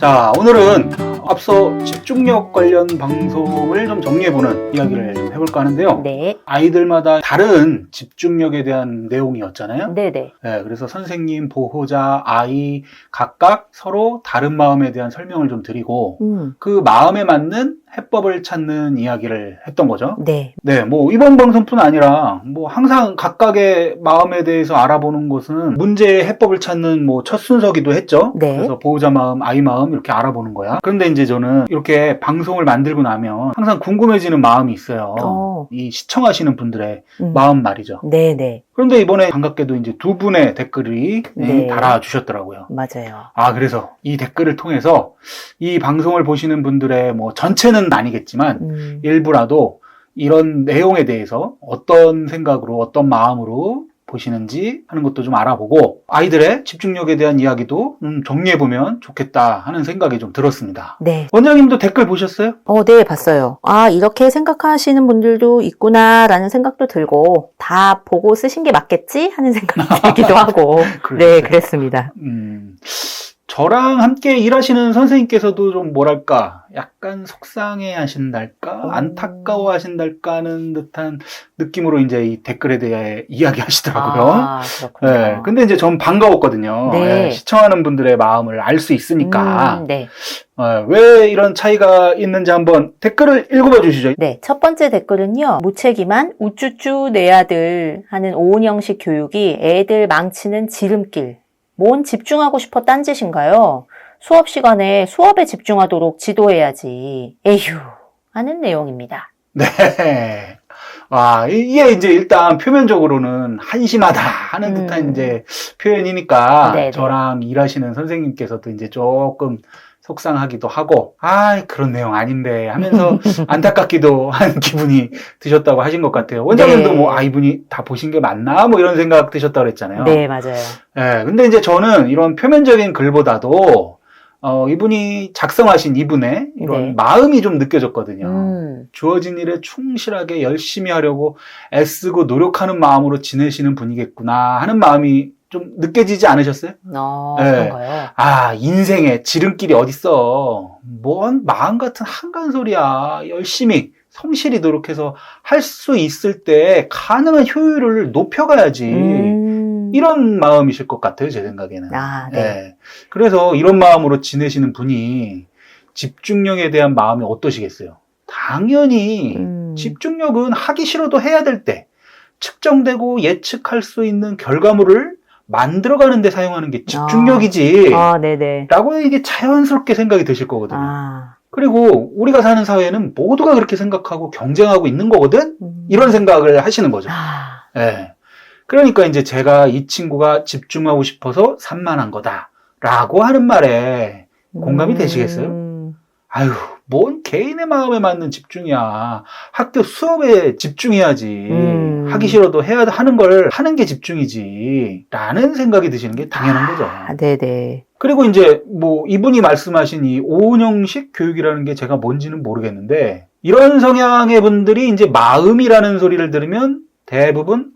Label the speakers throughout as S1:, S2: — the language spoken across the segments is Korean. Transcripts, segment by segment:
S1: 자, 오늘은 앞서 집중력 관련 방송을 좀 정리해보는 이야기를 좀 해볼까 하는데요.
S2: 네.
S1: 아이들마다 다른 집중력에 대한 내용이었잖아요.
S2: 네네.
S1: 네, 그래서 선생님, 보호자, 아이 각각 서로 다른 마음에 대한 설명을 좀 드리고 그 마음에 맞는 해법을 찾는 이야기를 했던 거죠.
S2: 네.
S1: 네, 뭐 이번 방송뿐 아니라 뭐 항상 각각의 마음에 대해서 알아보는 것은 문제의 해법을 찾는 뭐 첫 순서기도 했죠.
S2: 네.
S1: 그래서 보호자 마음, 아이 마음 이렇게 알아보는 거야. 그런데 이제 저는 이렇게 방송을 만들고 나면 항상 궁금해지는 마음이 있어요. 이 시청하시는 분들의 마음 말이죠.
S2: 네네.
S1: 그런데 이번에 반갑게도 이제 두 분의 댓글이
S2: 네.
S1: 달아주셨더라고요.
S2: 맞아요.
S1: 그래서 이 댓글을 통해서 이 방송을 보시는 분들의 뭐 전체는 아니겠지만 일부라도 이런 내용에 대해서 어떤 생각으로 어떤 마음으로 보시는지 하는 것도 좀 알아보고 아이들의 집중력에 대한 이야기도 정리해보면 좋겠다 하는 생각이 좀 들었습니다.
S2: 네.
S1: 원장님도 댓글 보셨어요?
S2: 네, 봤어요. 이렇게 생각하시는 분들도 있구나라는 생각도 들고, 다 보고 쓰신 게 맞겠지? 하는 생각이 들기도 하고. 네, 그랬습니다.
S1: 저랑 함께 일하시는 선생님께서도 좀 뭐랄까 약간 속상해 하신달까 안타까워 하신달까 하는 듯한 느낌으로 이제 이 댓글에 대해 이야기하시더라고요.
S2: 그렇군요.
S1: 네, 근데 이제 전 반가웠거든요.
S2: 네.
S1: 네, 시청하는 분들의 마음을 알 수 있으니까.
S2: 네.
S1: 왜 이런 차이가 있는지 한번 댓글을 읽어봐 주시죠.
S2: 네, 첫 번째 댓글은요. 무책임한 우쭈쭈 내 아들 하는 오은영식 교육이 애들 망치는 지름길. 뭔 집중하고 싶어 딴짓인가요? 수업 시간에 수업에 집중하도록 지도해야지. 에휴 하는 내용입니다.
S1: 네. 이게 이제 일단 표면적으로는 한심하다 하는 듯한 이제 표현이니까
S2: 네네.
S1: 저랑 일하시는 선생님께서도 이제 조금 속상하기도 하고, 그런 내용 아닌데 하면서 안타깝기도 한 기분이 드셨다고 하신 것 같아요. 원장님도
S2: 네.
S1: 뭐, 이분이 다 보신 게 맞나? 뭐 이런 생각 드셨다고 그랬잖아요.
S2: 네, 맞아요.
S1: 네, 근데 이제 저는 이런 표면적인 글보다도, 이분이 작성하신 이분의 이런
S2: 네.
S1: 마음이 좀 느껴졌거든요. 주어진 일에 충실하게 열심히 하려고 애쓰고 노력하는 마음으로 지내시는 분이겠구나 하는 마음이 좀 느껴지지 않으셨어요?
S2: 그런가요?
S1: 인생에 지름길이 어딨어. 뭔 마음 같은 한간소리야. 열심히 성실히 노력해서 할 수 있을 때 가능한 효율을 높여가야지. 이런 마음이실 것 같아요, 제 생각에는.
S2: 네.
S1: 그래서 이런 마음으로 지내시는 분이 집중력에 대한 마음이 어떠시겠어요? 당연히 집중력은 하기 싫어도 해야 될 때 측정되고 예측할 수 있는 결과물을 만들어가는 데 사용하는 게 집중력이지
S2: 네네.
S1: 라고 이게 자연스럽게 생각이 드실 거거든요. 그리고 우리가 사는 사회는 모두가 그렇게 생각하고 경쟁하고 있는 거거든? 이런 생각을 하시는 거죠. 네. 그러니까 이제 제가 이 친구가 집중하고 싶어서 산만한 거다 라고 하는 말에 공감이 되시겠어요? 뭔 개인의 마음에 맞는 집중이야. 학교 수업에 집중해야지. 하기 싫어도 해야 하는 걸 하는 게 집중이지. 라는 생각이 드시는 게 당연한 거죠.
S2: 네네.
S1: 그리고 이제 뭐 이분이 말씀하신 이 오은영식 교육이라는 게 제가 뭔지는 모르겠는데 이런 성향의 분들이 이제 마음이라는 소리를 들으면 대부분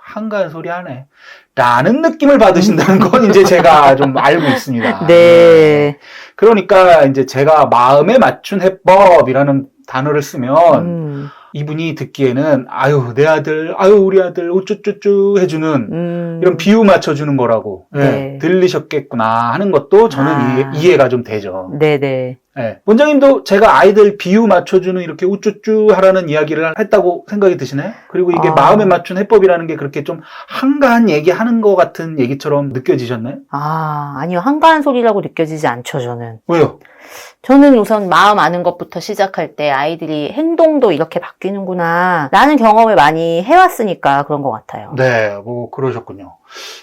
S1: 한가한 소리 하네. 라는 느낌을 받으신다는 건 이제 제가 좀 알고 있습니다.
S2: 네.
S1: 그러니까 이제 제가 마음에 맞춘 해법이라는 단어를 쓰면 이분이 듣기에는 내 아들, 우리 아들 우쭈쭈쭈 해주는 이런 비유 맞춰주는 거라고 들리셨겠구나 하는 것도 저는 이해가 좀 되죠.
S2: 네네.
S1: 원장님도 제가 아이들 비유 맞춰주는 이렇게 우쭈쭈 하라는 이야기를 했다고 생각이 드시나요? 그리고 이게 마음에 맞춘 해법이라는 게 그렇게 좀 한가한 얘기하는 것 같은 얘기처럼 느껴지셨나요?
S2: 아니요. 한가한 소리라고 느껴지지 않죠, 저는.
S1: 왜요?
S2: 저는 우선 마음 아는 것부터 시작할 때 아이들이 행동도 이렇게 바뀌는구나 라는 경험을 많이 해왔으니까 그런 것 같아요.
S1: 네, 뭐 그러셨군요.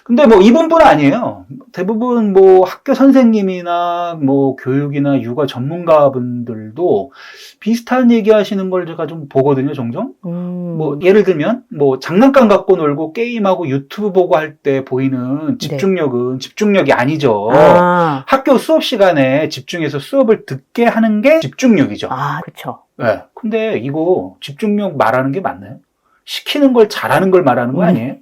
S1: 근데 뭐 이분뿐 아니에요. 대부분 뭐 학교 선생님이나 뭐 교육이나 육아 전문가분들도 비슷한 얘기 하시는 걸 제가 좀 보거든요, 종종. 뭐 예를 들면 뭐 장난감 갖고 놀고 게임하고 유튜브 보고 할 때 보이는 집중력은 집중력이 아니죠. 학교 수업 시간에 집중해서 수업을 듣게 하는 게 집중력이죠.
S2: 그렇죠.
S1: 네. 근데 이거 집중력 말하는 게 맞나요? 시키는 걸 잘하는 걸 말하는 거 아니에요?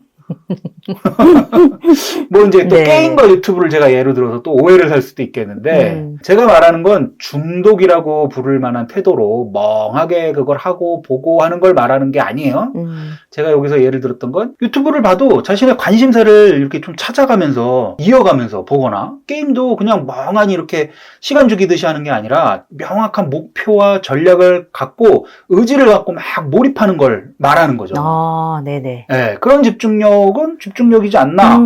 S1: 뭐 이제 또
S2: 네.
S1: 게임과 유튜브를 제가 예로 들어서 또 오해를 살 수도 있겠는데 제가 말하는 건 중독이라고 부를 만한 태도로 멍하게 그걸 하고 보고 하는 걸 말하는 게 아니에요. 제가 여기서 예를 들었던 건 유튜브를 봐도 자신의 관심사를 이렇게 좀 찾아가면서 이어가면서 보거나 게임도 그냥 멍하니 이렇게 시간 죽이듯이 하는 게 아니라 명확한 목표와 전략을 갖고 의지를 갖고 막 몰입하는 걸 말하는 거죠.
S2: 아, 네네.
S1: 네, 그런 집중력은 집중력이지 않나?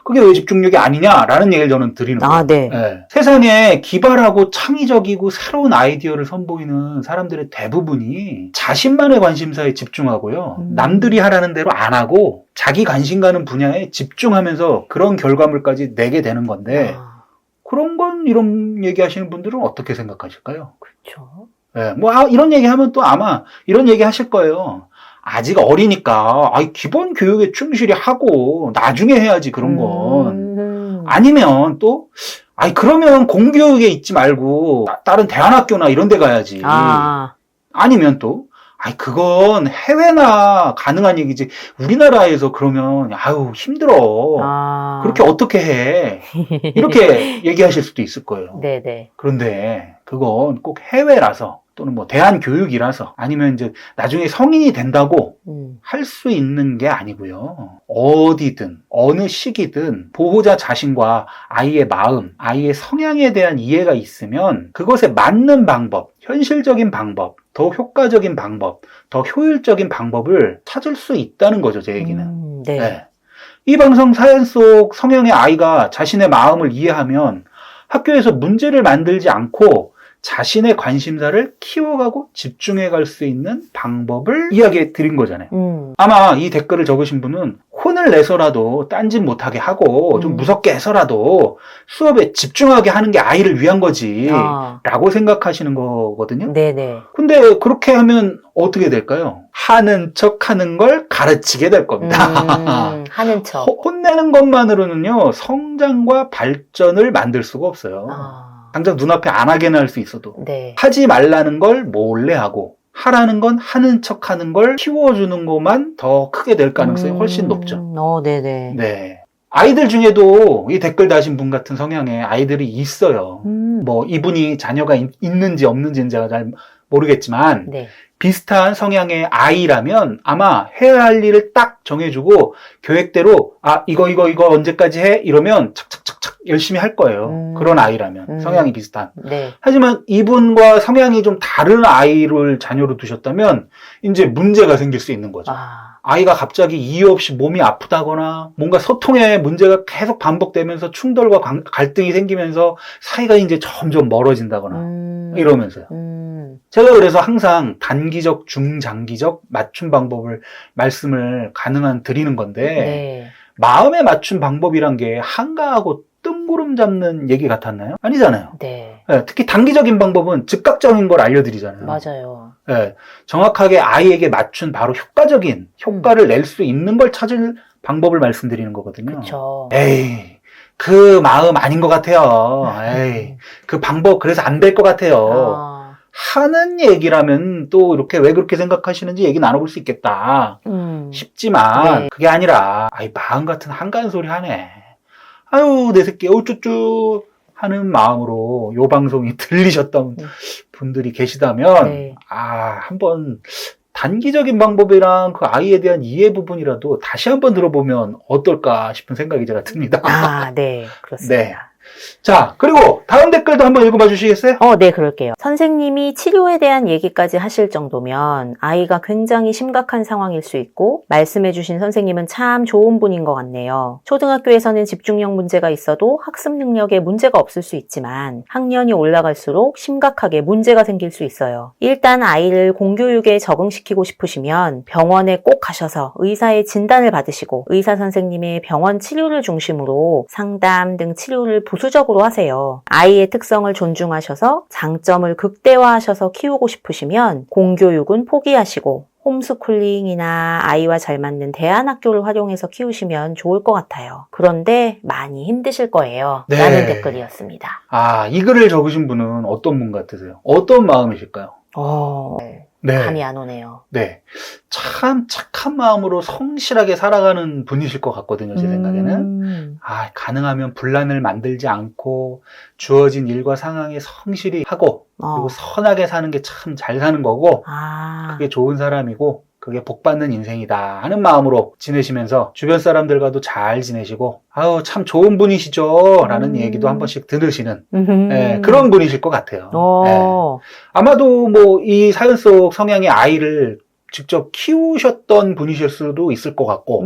S1: 그게 왜 집중력이 아니냐라는 얘기를 저는 드리는 거예요.
S2: 아, 네.
S1: 네. 세상에 기발하고 창의적이고 새로운 아이디어를 선보이는 사람들의 대부분이 자신만의 관심사에 집중하고요. 남들이 하라는 대로 안 하고 자기 관심 가는 분야에 집중하면서 그런 결과물까지 내게 되는 건데 그런 건 이런 얘기하시는 분들은 어떻게 생각하실까요?
S2: 그렇죠.
S1: 네, 뭐 이런 얘기하면 또 아마 이런 얘기 하실 거예요. 아직 어리니까 기본 교육에 충실히 하고 나중에 해야지 그런 건. 아니면 또 그러면 공교육에 있지 말고 다른 대안학교나 이런 데 가야지. 아니면 또 그건 해외나 가능한 얘기지 우리나라에서 그러면 힘들어. 그렇게 어떻게 해. 이렇게 얘기하실 수도 있을 거예요.
S2: 네네.
S1: 그런데 그건 꼭 해외라서 또는 뭐 대한교육이라서 아니면 이제 나중에 성인이 된다고 할 수 있는 게 아니고요. 어디든 어느 시기든 보호자 자신과 아이의 마음, 아이의 성향에 대한 이해가 있으면 그것에 맞는 방법, 현실적인 방법, 더 효과적인 방법, 더 효율적인 방법을 찾을 수 있다는 거죠, 제 얘기는.
S2: 네.
S1: 네. 이 방송 사연 속 성향의 아이가 자신의 마음을 이해하면 학교에서 문제를 만들지 않고 자신의 관심사를 키워가고 집중해갈 수 있는 방법을 이야기해 드린 거잖아요. 아마 이 댓글을 적으신 분은 혼을 내서라도 딴짓 못하게 하고 좀 무섭게 해서라도 수업에 집중하게 하는 게 아이를 위한 거지 라고 생각하시는 거거든요.
S2: 네네.
S1: 근데 그렇게 하면 어떻게 될까요? 하는 척 하는 걸 가르치게 될 겁니다.
S2: 하는 척.
S1: 혼내는 것만으로는요, 성장과 발전을 만들 수가 없어요. 당장 눈앞에 안 하게는 할 수 있어도.
S2: 네.
S1: 하지 말라는 걸 몰래 하고, 하라는 건 하는 척 하는 걸 키워주는 것만 더 크게 될 가능성이 훨씬 높죠.
S2: 네네.
S1: 네. 아이들 중에도 이 댓글 다신 분 같은 성향의 아이들이 있어요. 뭐, 이분이 자녀가 있는지 없는지는 제가 잘 모르겠지만,
S2: 네.
S1: 비슷한 성향의 아이라면 아마 해야 할 일을 딱 정해주고 계획대로 이거 언제까지 해? 이러면 착착착착 열심히 할 거예요. 그런 아이라면 성향이 비슷한.
S2: 네.
S1: 하지만 이분과 성향이 좀 다른 아이를 자녀로 두셨다면 이제 문제가 생길 수 있는 거죠. 아이가 갑자기 이유 없이 몸이 아프다거나 뭔가 소통에 문제가 계속 반복되면서 충돌과 갈등이 생기면서 사이가 이제 점점 멀어진다거나 이러면서요. 제가 그래서 항상 단기적, 중장기적 맞춤 방법을 말씀을 가능한 드리는 건데
S2: 네.
S1: 마음에 맞춘 방법이란 게 한가하고 뜬구름 잡는 얘기 같았나요? 아니잖아요.
S2: 네.
S1: 네, 특히 단기적인 방법은 즉각적인 걸 알려드리잖아요.
S2: 맞아요.
S1: 네, 정확하게 아이에게 맞춘 바로 효과적인 효과를 낼 수 있는 걸 찾을 방법을 말씀드리는 거거든요.
S2: 그렇죠.
S1: 에이, 그 마음 아닌 것 같아요. 에이, 그 방법 그래서 안 될 것 같아요. 하는 얘기라면 또 이렇게 왜 그렇게 생각하시는지 얘기 나눠볼 수 있겠다 싶지만
S2: 네.
S1: 그게 아니라 마음 같은 한가한 소리 하네. 아유 내 새끼 어쭈쭈 하는 마음으로 요 방송이 들리셨던 분들이 계시다면
S2: 네.
S1: 한번 단기적인 방법이랑 그 아이에 대한 이해 부분이라도 다시 한번 들어보면 어떨까 싶은 생각이 제가 듭니다.
S2: 네. 그렇습니다.
S1: 네. 자, 그리고 다음 댓글도 한번 읽어봐 주시겠어요?
S2: 네, 그럴게요. 선생님이 치료에 대한 얘기까지 하실 정도면 아이가 굉장히 심각한 상황일 수 있고 말씀해주신 선생님은 참 좋은 분인 것 같네요. 초등학교에서는 집중력 문제가 있어도 학습 능력에 문제가 없을 수 있지만 학년이 올라갈수록 심각하게 문제가 생길 수 있어요. 일단 아이를 공교육에 적응시키고 싶으시면 병원에 꼭 가셔서 의사의 진단을 받으시고 의사 선생님의 병원 치료를 중심으로 상담 등 치료를 부수적으로 하세요. 아이의 특성을 존중하셔서 장점을 극대화하셔서 키우고 싶으시면 공교육은 포기하시고 홈스쿨링이나 아이와 잘 맞는 대안학교를 활용해서 키우시면 좋을 것 같아요. 그런데 많이 힘드실 거예요.
S1: 네.
S2: 라는 댓글이었습니다.
S1: 이 글을 적으신 분은 어떤 분 같으세요? 어떤 마음이실까요? 네.
S2: 감이 안 오네요.
S1: 네. 참 착한 마음으로 성실하게 살아가는 분이실 것 같거든요, 제 생각에는. 가능하면 분란을 만들지 않고 주어진 일과 상황에 성실히 하고 그리고 선하게 사는 게 참 잘 사는 거고 그게 좋은 사람이고 그게 복받는 인생이다 하는 마음으로 지내시면서 주변 사람들과도 잘 지내시고 아유 참 좋은 분이시죠 라는 얘기도 한 번씩 들으시는 그런 분이실 것 같아요. 아마도 뭐 이 사연 속 성향의 아이를 직접 키우셨던 분이실 수도 있을 것 같고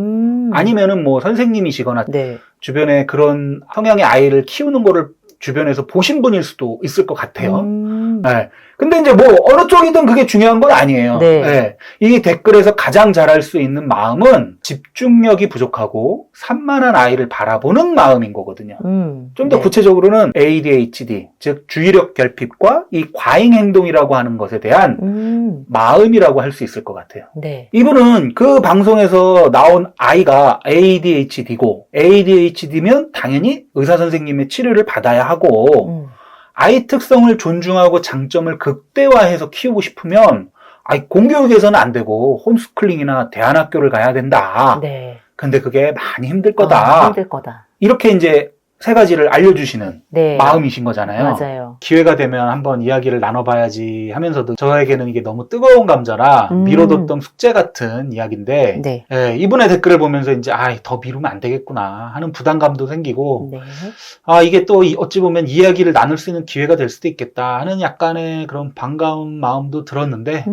S1: 아니면은 뭐 선생님이시거나
S2: 네.
S1: 주변에 그런 성향의 아이를 키우는 거를 주변에서 보신 분일 수도 있을 것 같아요. 네. 근데 이제 뭐 어느 쪽이든 그게 중요한 건 아니에요.
S2: 네.
S1: 네. 이 댓글에서 가장 잘할 수 있는 마음은 집중력이 부족하고 산만한 아이를 바라보는 마음인 거거든요. 좀 더 구체적으로는 ADHD, 즉 주의력 결핍과 이 과잉 행동이라고 하는 것에 대한 마음이라고 할 수 있을 것 같아요.
S2: 네.
S1: 이분은 그 방송에서 나온 아이가 ADHD고 ADHD면 당연히 의사 선생님의 치료를 받아야 하고 아이 특성을 존중하고 장점을 극대화해서 키우고 싶으면 공교육에서는 안 되고 홈스쿨링이나 대안학교를 가야 된다.
S2: 네.
S1: 근데 그게 많이 힘들 거다.
S2: 힘들 거다.
S1: 이렇게 이제 세 가지를 알려주시는
S2: 네.
S1: 마음이신 거잖아요.
S2: 맞아요.
S1: 기회가 되면 한번 이야기를 나눠봐야지 하면서도 저에게는 이게 너무 뜨거운 감자라 미뤄뒀던 숙제 같은 이야기인데
S2: 네.
S1: 이분의 댓글을 보면서 이제 더 미루면 안 되겠구나 하는 부담감도 생기고
S2: 네.
S1: 이게 또 어찌 보면 이야기를 나눌 수 있는 기회가 될 수도 있겠다 하는 약간의 그런 반가운 마음도 들었는데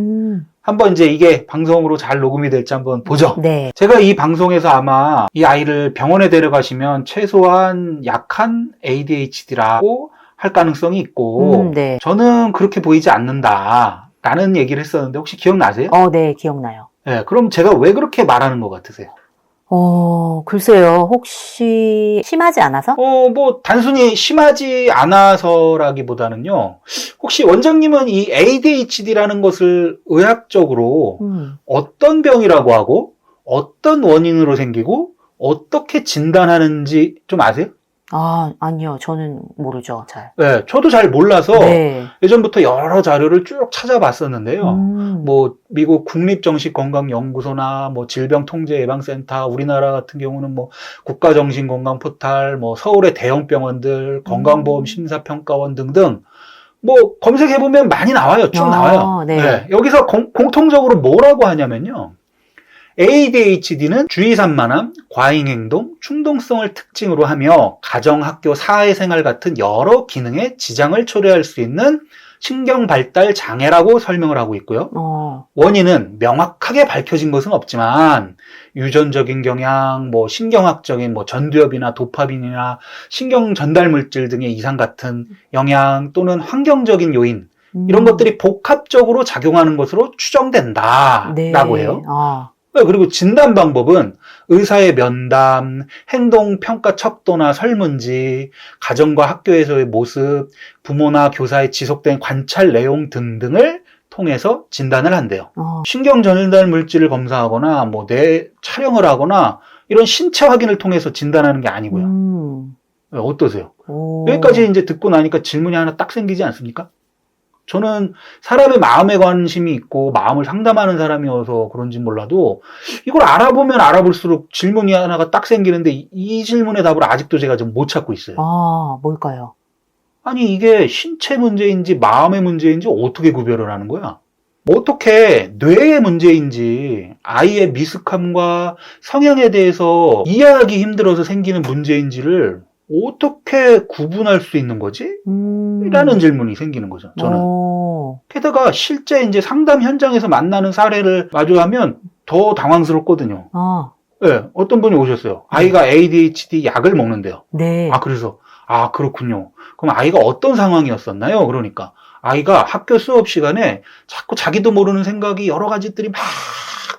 S1: 한번 이제 이게 방송으로 잘 녹음이 될지 한번 보죠.
S2: 네.
S1: 제가 이 방송에서 아마 이 아이를 병원에 데려가시면 최소한 약한 ADHD라고 할 가능성이 있고
S2: 네.
S1: 저는 그렇게 보이지 않는다 라는 얘기를 했었는데 혹시 기억나세요?
S2: 네, 기억나요.
S1: 네, 그럼 제가 왜 그렇게 말하는 것 같으세요?
S2: 글쎄요. 혹시 심하지 않아서?
S1: 뭐 단순히 심하지 않아서라기보다는요. 혹시 원장님은 이 ADHD라는 것을 의학적으로 어떤 병이라고 하고 어떤 원인으로 생기고 어떻게 진단하는지 좀 아세요?
S2: 아니요. 저는 모르죠. 잘.
S1: 네, 저도 잘 몰라서
S2: 네.
S1: 예전부터 여러 자료를 쭉 찾아봤었는데요. 뭐 미국 국립정신건강연구소나 뭐 질병통제예방센터, 우리나라 같은 경우는 뭐 국가정신건강포탈, 뭐 서울의 대형 병원들, 건강보험심사평가원 등등 뭐 검색해보면 많이 나와요. 쭉 나와요.
S2: 네.
S1: 네, 여기서 공통적으로 뭐라고 하냐면요. ADHD는 주의산만함, 과잉행동, 충동성을 특징으로 하며 가정, 학교, 사회생활 같은 여러 기능에 지장을 초래할 수 있는 신경발달 장애라고 설명을 하고 있고요. 원인은 명확하게 밝혀진 것은 없지만 유전적인 경향, 뭐 신경학적인 뭐 전두엽이나 도파민이나 신경 전달물질 등의 이상 같은 영향 또는 환경적인 요인 이런 것들이 복합적으로 작용하는 것으로 추정된다라고 해요. 그리고 진단 방법은 의사의 면담, 행동평가 척도나 설문지, 가정과 학교에서의 모습, 부모나 교사의 지속된 관찰 내용 등등을 통해서 진단을 한대요. 신경 전달 물질을 검사하거나 뭐 뇌 촬영을 하거나 이런 신체 확인을 통해서 진단하는 게 아니고요. 어떠세요? 여기까지 이제 듣고 나니까 질문이 하나 딱 생기지 않습니까? 저는 사람의 마음에 관심이 있고 마음을 상담하는 사람이어서 그런지 몰라도 이걸 알아보면 알아볼수록 질문이 하나가 딱 생기는데 이 질문의 답을 아직도 제가 좀 못 찾고 있어요.
S2: 뭘까요?
S1: 아니 이게 신체 문제인지 마음의 문제인지 어떻게 구별을 하는 거야? 어떻게 뇌의 문제인지 아이의 미숙함과 성향에 대해서 이해하기 힘들어서 생기는 문제인지를 어떻게 구분할 수 있는 거지? 라는 질문이 생기는 거죠, 저는. 게다가 실제 이제 상담 현장에서 만나는 사례를 마주하면 더 당황스럽거든요. 네, 어떤 분이 오셨어요. 아이가 ADHD 약을 먹는데요.
S2: 네.
S1: 그래서, 그렇군요. 그럼 아이가 어떤 상황이었었나요? 그러니까, 아이가 학교 수업 시간에 자꾸 자기도 모르는 생각이 여러 가지들이 막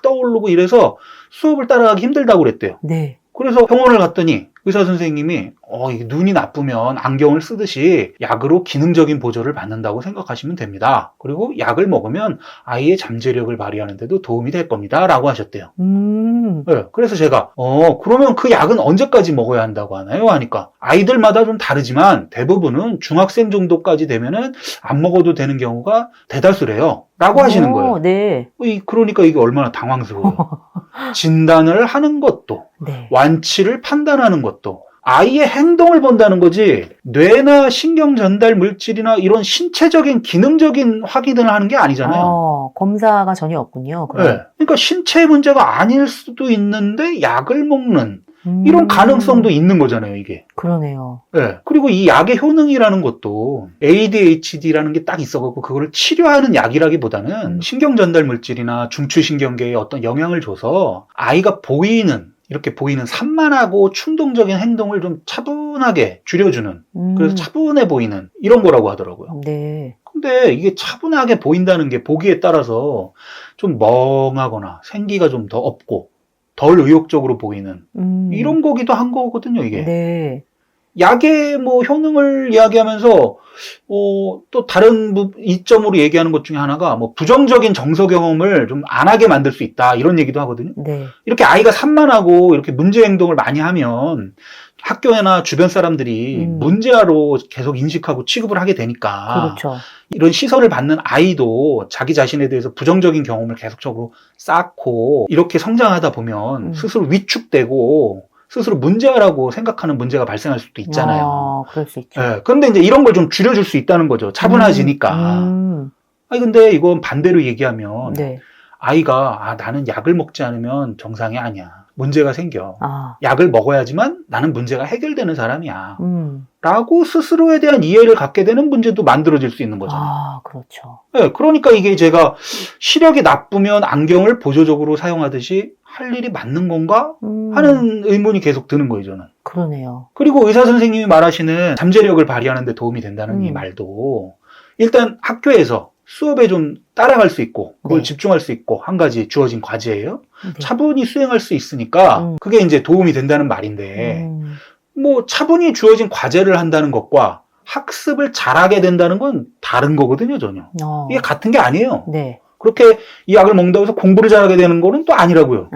S1: 떠오르고 이래서 수업을 따라가기 힘들다고 그랬대요.
S2: 네.
S1: 그래서 병원을 갔더니 의사 선생님이 이게 눈이 나쁘면 안경을 쓰듯이 약으로 기능적인 보조를 받는다고 생각하시면 됩니다. 그리고 약을 먹으면 아이의 잠재력을 발휘하는 데도 도움이 될 겁니다. 라고 하셨대요. 네, 그래서 제가 그러면 그 약은 언제까지 먹어야 한다고 하나요? 하니까 아이들마다 좀 다르지만 대부분은 중학생 정도까지 되면은 안 먹어도 되는 경우가 대다수래요. 라고 하시는 거예요.
S2: 네.
S1: 그러니까 이게 얼마나 당황스러워요. 진단을 하는 것도,
S2: 네.
S1: 완치를 판단하는 것도, 아이의 행동을 본다는 거지, 뇌나 신경 전달 물질이나 이런 신체적인 기능적인 확인을 하는 게 아니잖아요.
S2: 검사가 전혀 없군요.
S1: 네. 그러니까 신체 문제가 아닐 수도 있는데 약을 먹는 이런 가능성도 있는 거잖아요, 이게.
S2: 그러네요.
S1: 네. 그리고 이 약의 효능이라는 것도 ADHD라는 게 딱 있어갖고 그거를 치료하는 약이라기보다는 신경 전달 물질이나 중추신경계에 어떤 영향을 줘서 아이가 이렇게 보이는 산만하고 충동적인 행동을 좀 차분하게 줄여주는, 그래서 차분해 보이는 이런 거라고 하더라고요.
S2: 네.
S1: 근데 이게 차분하게 보인다는 게 보기에 따라서 좀 멍하거나 생기가 좀 더 없고 덜 의욕적으로 보이는 이런 거기도 한 거거든요, 이게.
S2: 네.
S1: 약의 효능을 이야기하면서 또 다른 이점으로 얘기하는 것 중에 하나가 부정적인 정서 경험을 좀 안 하게 만들 수 있다 이런 얘기도 하거든요.
S2: 네.
S1: 이렇게 아이가 산만하고 이렇게 문제 행동을 많이 하면 학교나 주변 사람들이 문제아로 계속 인식하고 취급을 하게 되니까
S2: 그렇죠.
S1: 이런 시선을 받는 아이도 자기 자신에 대해서 부정적인 경험을 계속적으로 쌓고 이렇게 성장하다 보면 스스로 위축되고 스스로 문제라고 생각하는 문제가 발생할 수도 있잖아요.
S2: 그럴 수 있죠.
S1: 네, 그런데 이제 이런 걸 좀 줄여줄 수 있다는 거죠. 차분해지니까. 아니, 근데 이건 반대로 얘기하면
S2: 네.
S1: 아이가 나는 약을 먹지 않으면 정상이 아니야. 문제가 생겨. 약을 먹어야지만 나는 문제가 해결되는 사람이야. 라고 스스로에 대한 이해를 갖게 되는 문제도 만들어질 수 있는 거잖아요.
S2: 그렇죠.
S1: 네, 그러니까 이게 제가 시력이 나쁘면 안경을 보조적으로 사용하듯이 할 일이 맞는 건가? 하는 의문이 계속 드는 거예요, 저는.
S2: 그러네요.
S1: 그리고 의사 선생님이 말하시는 잠재력을 발휘하는 데 도움이 된다는 이 말도 일단 학교에서 수업에 좀 따라갈 수 있고 그걸 집중할 수 있고 한 가지 주어진 과제예요. 차분히 수행할 수 있으니까 그게 이제 도움이 된다는 말인데 차분히 주어진 과제를 한다는 것과 학습을 잘하게 된다는 건 다른 거거든요, 전혀. 이게 같은 게 아니에요.
S2: 네.
S1: 그렇게 이 약을 먹는다고 해서 공부를 잘하게 되는 거는 또 아니라고요.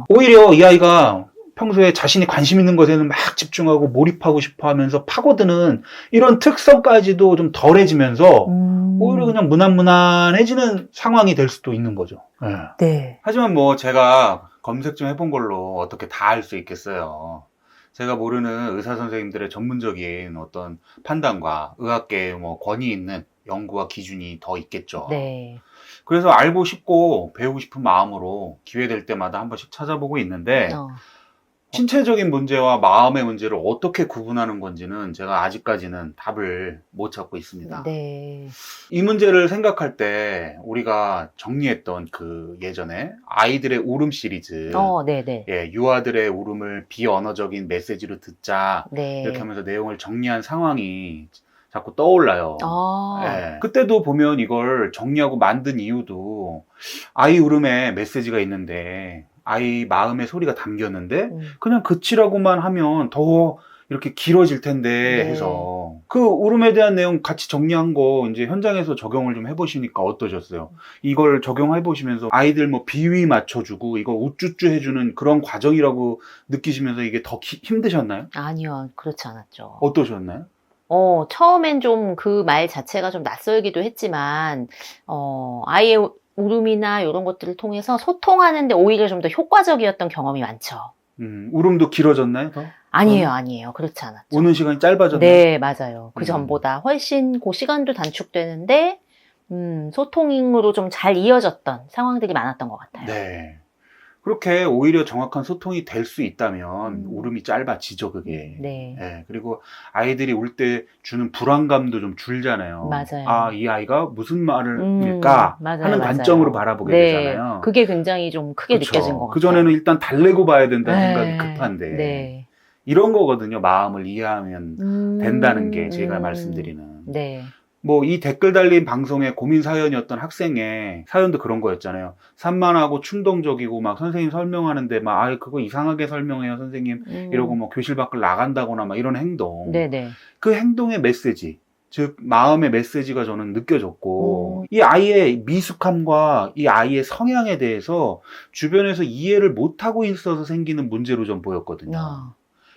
S1: 오히려 이 아이가 평소에 자신이 관심 있는 것에는 막 집중하고 몰입하고 싶어 하면서 파고드는 이런 특성까지도 좀 덜해지면서 오히려 그냥 무난무난해지는 상황이 될 수도 있는 거죠. 네.
S2: 네.
S3: 하지만 제가 검색 좀 해본 걸로 어떻게 다 알 수 있겠어요. 제가 모르는 의사 선생님들의 전문적인 어떤 판단과 의학계에 권위 있는 연구와 기준이 더 있겠죠.
S2: 네.
S3: 그래서 알고 싶고 배우고 싶은 마음으로 기회 될 때마다 한 번씩 찾아보고 있는데 신체적인 문제와 마음의 문제를 어떻게 구분하는 건지는 제가 아직까지는 답을 못 찾고 있습니다.
S2: 네.
S3: 이 문제를 생각할 때 우리가 정리했던 그 예전에 아이들의 울음 시리즈,
S2: 네네.
S3: 예, 유아들의 울음을 비언어적인 메시지로 듣자,
S2: 네.
S3: 이렇게 하면서 내용을 정리한 상황이 자꾸 떠올라요. 예. 그때도 보면 이걸 정리하고 만든 이유도 아이 울음에 메시지가 있는데 아이 마음의 소리가 담겼는데 그냥 그치라고만 하면 더 이렇게 길어질 텐데 해서 그 울음에 대한 내용 같이 정리한 거 이제 현장에서 적용을 좀 해보시니까 어떠셨어요? 이걸 적용해 보시면서 아이들 비위 맞춰주고 이거 우쭈쭈 해주는 그런 과정이라고 느끼시면서 이게 더 힘드셨나요?
S2: 아니요, 그렇지 않았죠.
S3: 어떠셨나요?
S2: 처음엔 좀 그 말 자체가 좀 낯설기도 했지만, 아이의 울음이나 이런 것들을 통해서 소통하는데 오히려 좀 더 효과적이었던 경험이 많죠.
S3: 울음도 길어졌나요, 더?
S2: 아니에요. 그렇지 않았죠.
S3: 우는 시간이 짧아졌나요?
S2: 네, 맞아요. 그 전보다 훨씬 그 시간도 단축되는데, 소통으로 좀 잘 이어졌던 상황들이 많았던 것 같아요.
S3: 네. 그렇게 오히려 정확한 소통이 될 수 있다면 울음이 짧아지죠, 그게.
S2: 네.
S3: 네. 그리고 아이들이 울 때 주는 불안감도 좀 줄잖아요.
S2: 맞아요.
S3: 이 아이가 무슨 말을 할까 하는 관점으로 바라보게 되잖아요.
S2: 그게 굉장히 좀 크게
S3: 그쵸.
S2: 느껴진 것 같아요.
S3: 그전에는 일단 달래고 봐야 된다는 생각이 급한데.
S2: 네.
S3: 이런 거거든요. 마음을 이해하면 된다는 게 제가 말씀드리는.
S2: 네.
S3: 뭐 이 댓글 달린 방송의 고민 사연이었던 학생의 사연도 그런 거였잖아요. 산만하고 충동적이고 막 선생님 설명하는데 막 아 그거 이상하게 설명해요 선생님 이러고 뭐 교실 밖을 나간다거나 막 이런 행동.
S2: 네네.
S3: 그 행동의 메시지, 즉 마음의 메시지가 저는 느껴졌고 이 아이의 미숙함과 이 아이의 성향에 대해서 주변에서 이해를 못하고 있어서 생기는 문제로 좀 보였거든요.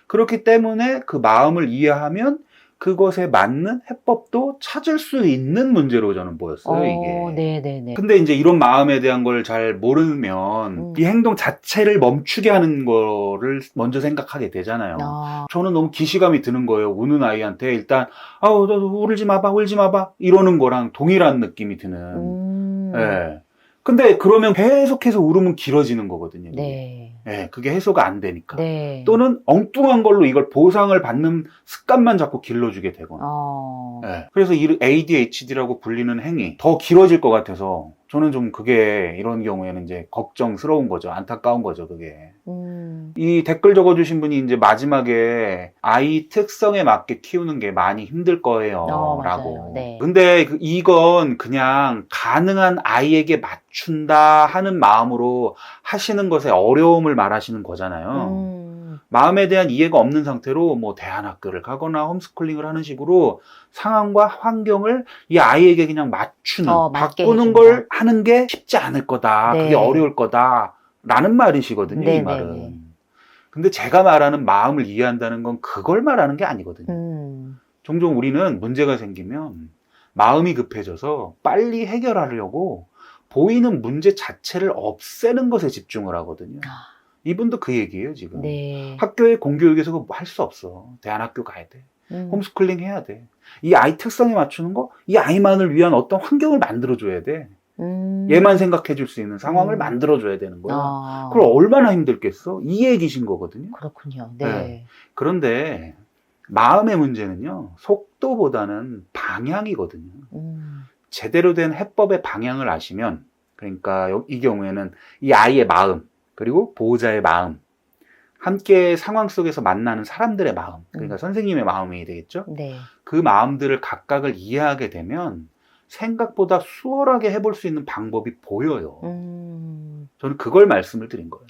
S3: 그렇기 때문에 그 마음을 이해하면 그것에 맞는 해법도 찾을 수 있는 문제로 저는 보였어요, 이게.
S2: 네네네.
S3: 근데 이제 이런 마음에 대한 걸 잘 모르면 이 행동 자체를 멈추게 하는 거를 먼저 생각하게 되잖아요. 저는 너무 기시감이 드는 거예요. 우는 아이한테 일단 아우 너 울지 마봐 이러는 거랑 동일한 느낌이 드는. 예. 근데 그러면 계속해서 울음은 길어지는 거거든요.
S2: 네.
S3: 예, 그게 해소가 안 되니까.
S2: 네.
S3: 또는 엉뚱한 걸로 이걸 보상을 받는 습관만 자꾸 길러주게 되거나. 예, 그래서 이 ADHD라고 불리는 행위 더 길어질 것 같아서 저는 좀 그게 이런 경우에는 이제 걱정스러운 거죠. 안타까운 거죠, 그게. 이 댓글 적어주신 분이 이제 마지막에 아이 특성에 맞게 키우는 게 많이 힘들 거예요. 라고.
S2: 네.
S3: 근데 이건 그냥 가능한 아이에게 맞춘다 하는 마음으로 하시는 것에 어려움을 말하시는 거잖아요. 마음에 대한 이해가 없는 상태로 뭐 대안학교를 가거나 홈스쿨링을 하는 식으로 상황과 환경을 이 아이에게 그냥 맞추는, 바꾸는 걸 하는 게 쉽지 않을 거다.
S2: 네.
S3: 그게 어려울 거다. 라는 말이시거든요, 이 말은. 근데 제가 말하는 마음을 이해한다는 건 그걸 말하는 게 아니거든요. 종종 우리는 문제가 생기면 마음이 급해져서 빨리 해결하려고 보이는 문제 자체를 없애는 것에 집중을 하거든요. 이분도 그 얘기예요, 지금.
S2: 네.
S3: 학교의 공교육에서 그거 할 수 없어. 대안학교 가야 돼. 홈스쿨링 해야 돼. 이 아이 특성에 맞추는 거, 이 아이만을 위한 어떤 환경을 만들어줘야 돼. 얘만 생각해 줄 수 있는 상황을 만들어줘야 되는 거야. 그럼 얼마나 힘들겠어? 이 얘기신 거거든요.
S2: 그렇군요. 네.
S3: 네. 그런데 마음의 문제는요, 속도보다는 방향이거든요. 제대로 된 해법의 방향을 아시면, 그러니까 이 경우에는 이 아이의 마음, 그리고 보호자의 마음, 함께 상황 속에서 만나는 사람들의 마음, 그러니까 선생님의 마음이 되겠죠?
S2: 네.
S3: 그 마음들을 각각을 이해하게 되면 생각보다 수월하게 해볼 수 있는 방법이 보여요. 저는 그걸 말씀을 드린 거예요.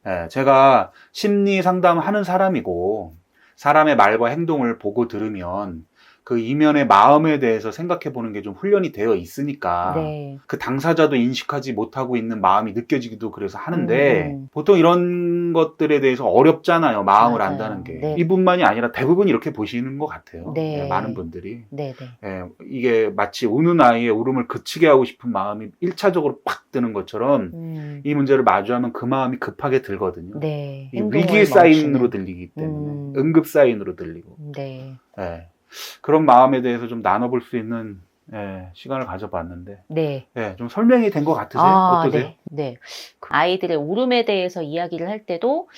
S3: 네, 제가 심리 상담하는 사람이고 사람의 말과 행동을 보고 들으면 그 이면의 마음에 대해서 생각해 보는 게 좀 훈련이 되어 있으니까
S2: 네.
S3: 그 당사자도 인식하지 못하고 있는 마음이 느껴지기도 그래서 하는데 보통 이런 것들에 대해서 어렵잖아요. 마음을
S2: 맞아요.
S3: 안다는 게.
S2: 네.
S3: 이분만이 아니라 대부분 이렇게 보시는 것 같아요.
S2: 네.
S3: 네, 많은 분들이.
S2: 네.
S3: 예, 이게 마치 우는 아이의 울음을 그치게 하고 싶은 마음이 1차적으로 팍 드는 것처럼 이 문제를 마주하면 그 마음이 급하게 들거든요.
S2: 네.
S3: 이 위기 사인으로 들리기 때문에 응급 사인으로 들리고.
S2: 네.
S3: 예, 그런 마음에 대해서 좀 나눠볼 수 있는 시간을 가져봤는데
S2: 네.
S3: 좀 설명이 된 것 같으세요? 어떠세요?
S2: 네. 네. 아이들의 울음에 대해서 이야기를 할 때도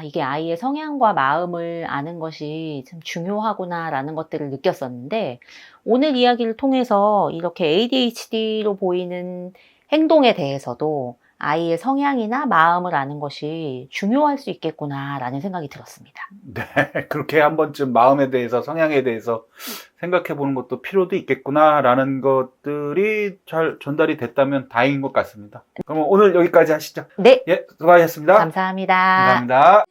S2: 이게 아이의 성향과 마음을 아는 것이 참 중요하구나라는 것들을 느꼈었는데 오늘 이야기를 통해서 이렇게 ADHD로 보이는 행동에 대해서도 아이의 성향이나 마음을 아는 것이 중요할 수 있겠구나라는 생각이 들었습니다.
S3: 네, 그렇게 한 번쯤 마음에 대해서, 성향에 대해서 생각해 보는 것도 필요도 있겠구나라는 것들이 잘 전달이 됐다면 다행인 것 같습니다. 그럼 오늘 여기까지 하시죠.
S2: 네.
S3: 예, 수고하셨습니다.
S2: 감사합니다.
S3: 감사합니다.